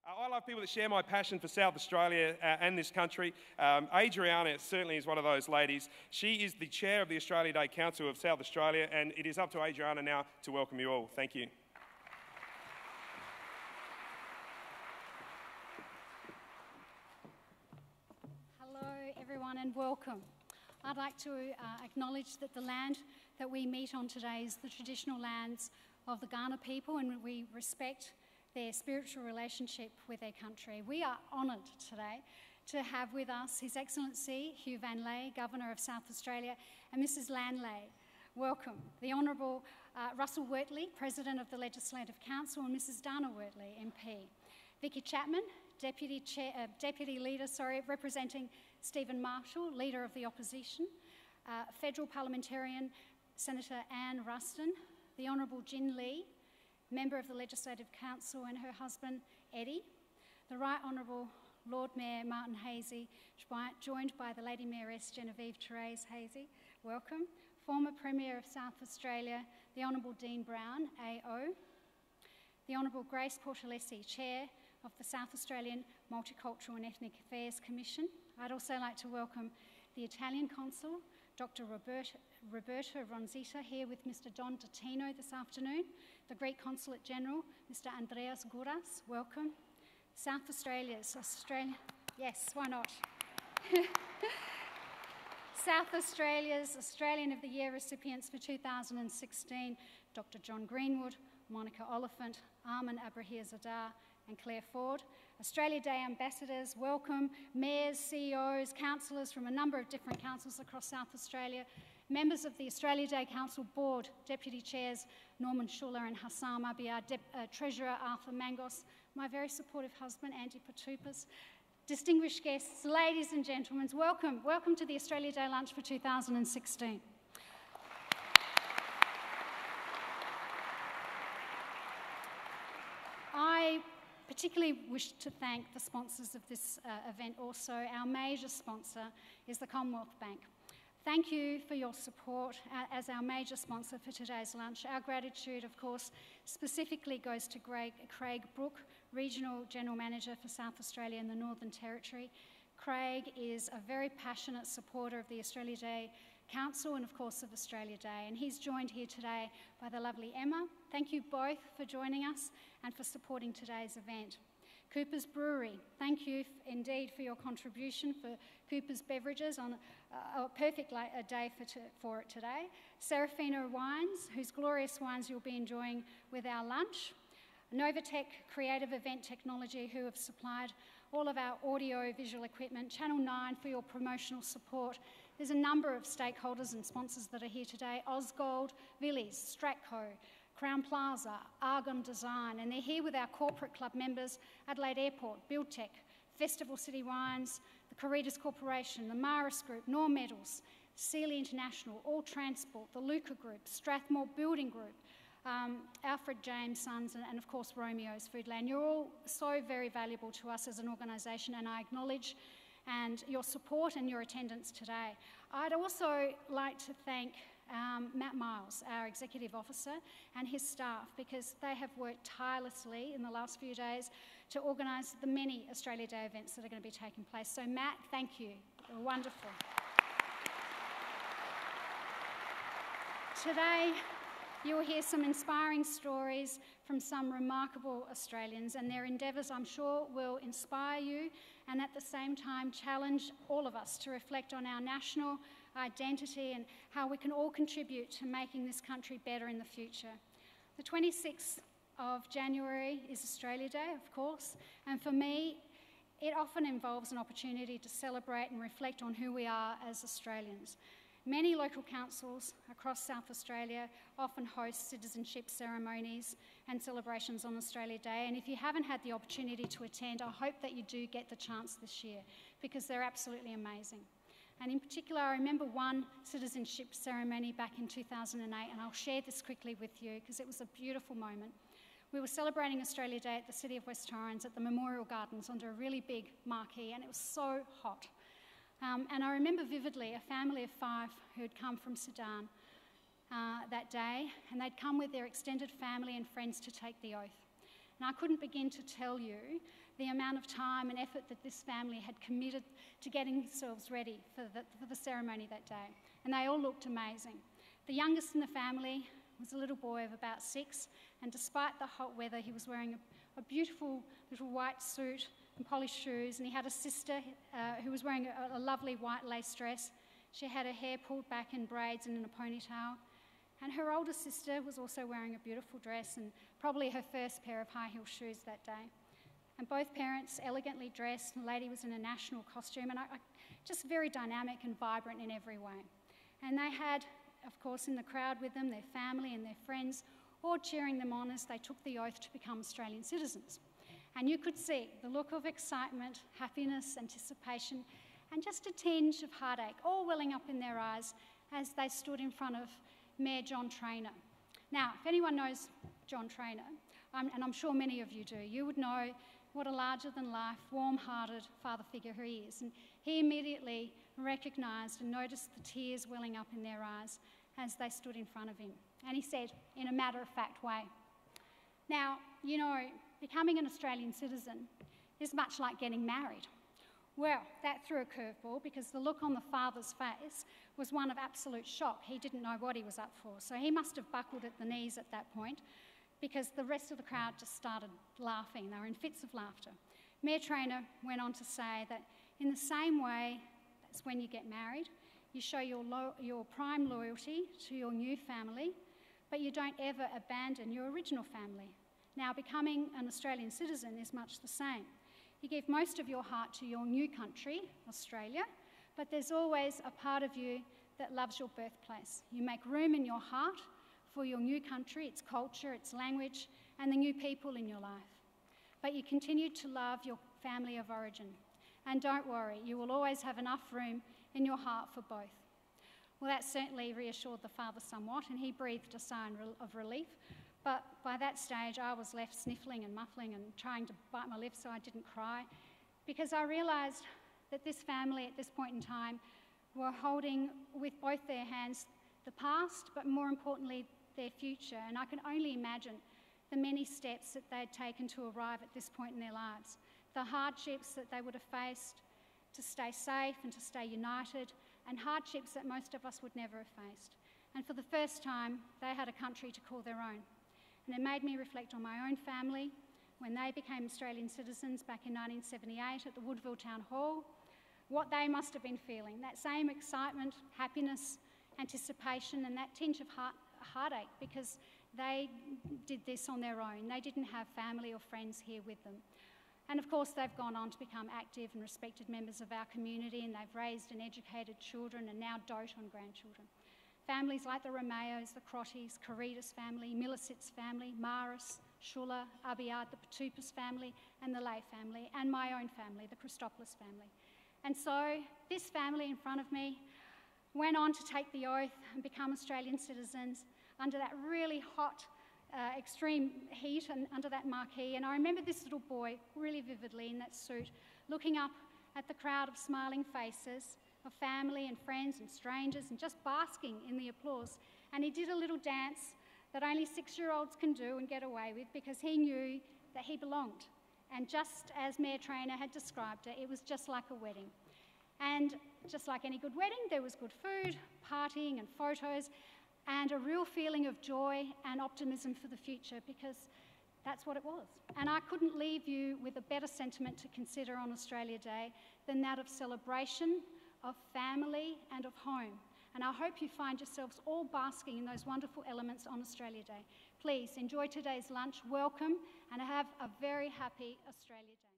I love people that share my passion for South Australia and this country. Adriana certainly is one of those ladies. She is the chair of the Australia Day Council of South Australia, and it is up to Adriana now to welcome you all. Thank you. Hello everyone and welcome. I'd like to acknowledge that the land that we meet on today is the traditional lands of the Kaurna people, and we respect their spiritual relationship with their country. We are honoured today to have with us His Excellency Hugh Van Lay, Governor of South Australia, and Mrs Lan Lay. Welcome. The Honourable Russell Wortley, President of the Legislative Council, and Mrs Dana Wortley, MP. Vicky Chapman, Deputy Leader, representing Stephen Marshall, Leader of the Opposition, Federal Parliamentarian Senator Anne Ruston, the Honourable Jin Lee, Member of the Legislative Council, and her husband Eddie, the Right Honourable Lord Mayor Martin Haese, joined by the Lady Mayoress Genevieve Therese Haese, welcome, former Premier of South Australia, the Honourable Dean Brown, AO, the Honourable Grace Portalesi, Chair of the South Australian Multicultural and Ethnic Affairs Commission. I'd also like to welcome the Italian Consul, Dr. Roberta Ronzita, here with Mr. Don Dottino this afternoon, the Greek Consulate General, Mr. Andreas Gouras, welcome. South Australia's yes, why not? South Australia's Australian of the Year recipients for 2016, Dr. John Greenwood, Monica Oliphant, Armin Abrahir-Zadar, and Claire Ford. Australia Day ambassadors, welcome. Mayors, CEOs, councillors from a number of different councils across South Australia. Members of the Australia Day Council Board, Deputy Chairs Norman Schuller and Hassam Abiar, Treasurer Arthur Mangos, my very supportive husband Andy Patoupas. Distinguished guests, ladies and gentlemen, welcome. Welcome to the Australia Day Lunch for 2016. I particularly wish to thank the sponsors of this event also. Our major sponsor is the Commonwealth Bank. Thank you for your support as our major sponsor for today's lunch. Our gratitude, of course, specifically goes to Craig Brooke, Regional General Manager for South Australia and the Northern Territory. Craig is a very passionate supporter of the Australia Day Council and, of course, of Australia Day, and he's joined here today by the lovely Emma. Thank you both for joining us and for supporting today's event. Cooper's Brewery, thank you indeed for your contribution for Cooper's Beverages on a perfect day for it today. Serafina Wines, whose glorious wines you'll be enjoying with our lunch. Novatech Creative Event Technology, who have supplied all of our audio-visual equipment. Channel 9 for your promotional support. There's a number of stakeholders and sponsors that are here today. Osgold, Villies, Stratco, Crown Plaza, Argon Design, and they're here with our corporate club members, Adelaide Airport, BuildTech, Festival City Wines, the Caritas Corporation, the Maris Group, Nor Metals, Sealy International, All Transport, the Luca Group, Strathmore Building Group, Alfred James Sons, and of course Romeo's Foodland. You're all so very valuable to us as an organisation, and I acknowledge your support and your attendance today. I'd also like to thank Matt Miles, our Executive Officer, and his staff, because they have worked tirelessly in the last few days to organise the many Australia Day events that are going to be taking place. So Matt, thank you. You're wonderful. Today, you'll hear some inspiring stories from some remarkable Australians, and their endeavours, I'm sure, will inspire you and at the same time challenge all of us to reflect on our national identity and how we can all contribute to making this country better in the future. The 26th of January is Australia Day, of course, and for me, it often involves an opportunity to celebrate and reflect on who we are as Australians. Many local councils across South Australia often host citizenship ceremonies and celebrations on Australia Day, and if you haven't had the opportunity to attend, I hope that you do get the chance this year, because they're absolutely amazing. And in particular, I remember one citizenship ceremony back in 2008, and I'll share this quickly with you because it was a beautiful moment. We were celebrating Australia Day at the City of West Torrens at the Memorial Gardens under a really big marquee, and it was so hot. And I remember vividly a family of 5 who had come from Sudan that day, and they'd come with their extended family and friends to take the oath. And I couldn't begin to tell you the amount of time and effort that this family had committed to getting themselves ready for the ceremony that day. And they all looked amazing. The youngest in the family was a little boy of about 6, and despite the hot weather, he was wearing a beautiful little white suit and polished shoes, and he had a sister who was wearing a lovely white lace dress. She had her hair pulled back in braids and in a ponytail. And her older sister was also wearing a beautiful dress and probably her first pair of high heel shoes that day. And both parents elegantly dressed. The lady was in a national costume, and just very dynamic and vibrant in every way. And they had, of course, in the crowd with them, their family and their friends, all cheering them on as they took the oath to become Australian citizens. And you could see the look of excitement, happiness, anticipation, and just a tinge of heartache all welling up in their eyes as they stood in front of Mayor John Traynor. Now, if anyone knows John Traynor, and I'm sure many of you do, you would know what a larger-than-life, warm-hearted father figure he is. And he immediately recognised and noticed the tears welling up in their eyes as they stood in front of him. And he said, in a matter-of-fact way, "Now, you know, becoming an Australian citizen is much like getting married." Well, that threw a curveball because the look on the father's face was one of absolute shock. He didn't know what he was up for, so he must have buckled at the knees at that point because the rest of the crowd just started laughing. They were in fits of laughter. Mayor Traynor went on to say that in the same way as when you get married, you show your prime loyalty to your new family, but you don't ever abandon your original family. Now, becoming an Australian citizen is much the same. You give most of your heart to your new country, Australia, but there's always a part of you that loves your birthplace. You make room in your heart for your new country, its culture, its language, and the new people in your life. But you continue to love your family of origin. And don't worry, you will always have enough room in your heart for both. Well, that certainly reassured the father somewhat, and he breathed a sigh of relief. But by that stage, I was left sniffling and muffling and trying to bite my lip so I didn't cry, because I realised that this family at this point in time were holding with both their hands the past, but more importantly, their future. And I can only imagine the many steps that they'd taken to arrive at this point in their lives, the hardships that they would have faced to stay safe and to stay united, and hardships that most of us would never have faced. And for the first time, they had a country to call their own. And it made me reflect on my own family when they became Australian citizens back in 1978 at the Woodville Town Hall, what they must have been feeling, that same excitement, happiness, anticipation, and that tinge of heartache, because they did this on their own. They didn't have family or friends here with them. And of course, they've gone on to become active and respected members of our community, and they've raised and educated children and now dote on grandchildren. Families like the Romeos, the Crotties, Caritas family, Millicent's family, Maris, Schuller, Abiad, the Patupas family, and the Lay family, and my own family, the Christopoulos family. And so this family in front of me went on to take the oath and become Australian citizens under that really hot, extreme heat and under that marquee. And I remember this little boy really vividly in that suit, looking up at the crowd of smiling faces of family and friends and strangers and just basking in the applause. And he did a little dance that only 6-year-olds can do and get away with, because he knew that he belonged. And just as Mayor Traynor had described it, it was just like a wedding. And just like any good wedding, there was good food, partying and photos, and a real feeling of joy and optimism for the future, because that's what it was. And I couldn't leave you with a better sentiment to consider on Australia Day than that of celebration, of family, and of home. And I hope you find yourselves all basking in those wonderful elements on Australia Day. Please enjoy today's lunch, welcome, and have a very happy Australia Day.